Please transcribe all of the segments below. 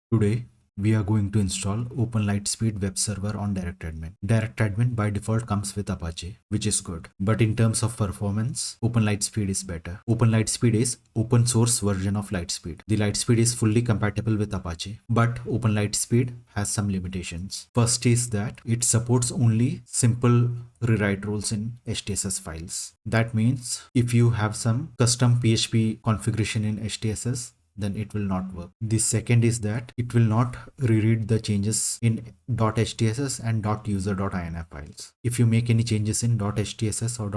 Today, we are going to install OpenLitespeed web server on DirectAdmin. DirectAdmin by default comes with Apache, which is good. But in terms of performance, OpenLitespeed is better. OpenLitespeed is open source version of Lightspeed. The Lightspeed is fully compatible with Apache, but OpenLitespeed has some limitations. First is that it supports only simple rewrite rules in HTSS files. That means if you have some custom PHP configuration in HTSS, then it will not work. The second is that it will not reread the changes in .htss and .user.ini files. If you make any changes in .htss or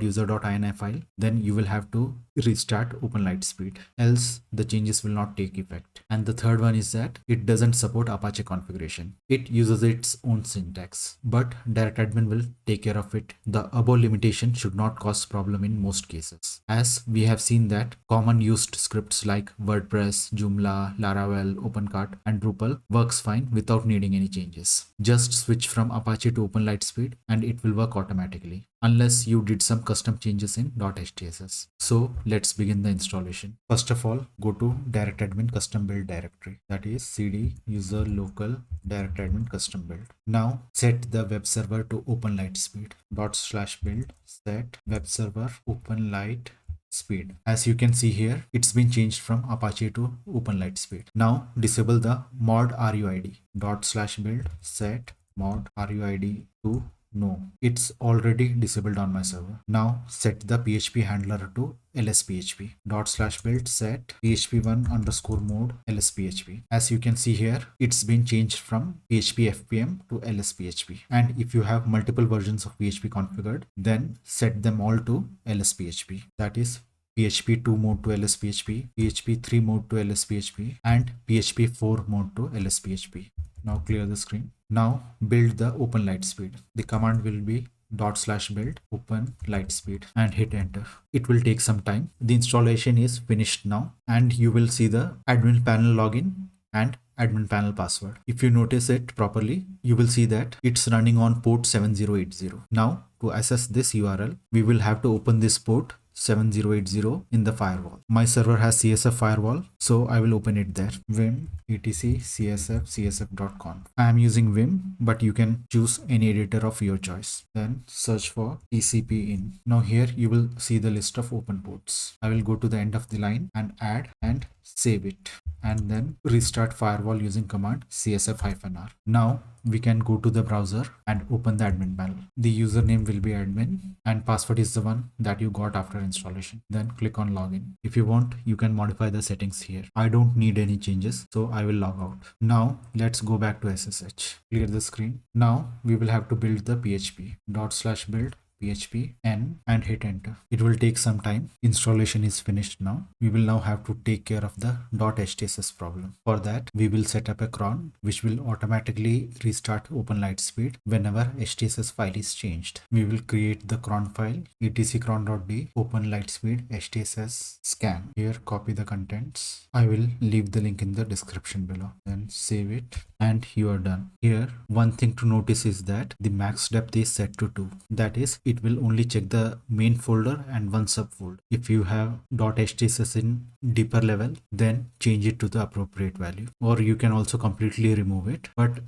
.user.ini file, then you will have to restart OpenLitespeed, else the changes will not take effect. And the third one is that it doesn't support Apache configuration. It uses its own syntax, but DirectAdmin will take care of it. The above limitation should not cause problem in most cases, as we have seen that common used scripts like WordPress, Joomla, Laravel, OpenCart, and Drupal works fine without needing any changes. Just switch from Apache to OpenLitespeed and it will work automatically, unless you did some custom changes in .htss. So let's begin the installation. First of all, go to DirectAdmin custom build directory, that is cd user local DirectAdmin custom build. Now set the web server to OpenLitespeed. /build set web server OpenLitespeed. As you can see here, it's been changed from Apache to OpenLitespeed. Now disable the mod ruid. /build set mod ruid to no. It's already disabled on my server. Now set the PHP handler to lsphp. /build set php1 underscore mode lsphp. As you can see here, it's been changed from php fpm to lsphp. And if you have multiple versions of PHP configured, then set them all to lsphp. That is PHP2 mode to lsphp, PHP3 mode to lsphp, and PHP4 mode to lsphp. Now clear the screen. Now build the OpenLitespeed. The command will be /build OpenLitespeed and hit enter. It will take some time. The installation is finished now, and you will see the admin panel login and admin panel password. If you notice it properly, you will see that it's running on port 7080. Now to access this URL, we will have to open this port 7080 in the firewall. My server has CSF firewall, so I will open it there. Vim etc csf.conf. I am using Vim, but you can choose any editor of your choice. Then search for TCP in. Now here you will see the list of open ports. I will go to the end of the line and add and save it, and then restart firewall using command csf-r. Now we can go to the browser and open the admin panel. The username will be admin and password is the one that you got after installation. Then click on login. If you want, you can modify the settings here. I don't need any changes, so I will log out. Now let's go back to SSH. Clear the screen. Now we will have to build the PHP. /build PHP n and hit enter. It will take some time. Installation is finished now. We will now have to take care of the .htss problem. For that, we will set up a cron which will automatically restart OpenLitespeed whenever HTSS file is changed. We will create the cron file etc cron.d OpenLitespeed HTSS scan. Here copy the contents. I will leave the link in the description below. Then save it and you are done. Here one thing to notice is that the max depth is set to 2. That is, it will only check the main folder and one subfolder. If you have .htss in deeper level, then change it to the appropriate value, or you can also completely remove it, but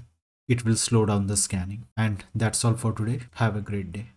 it will slow down the scanning. And that's all for today. Have a great day.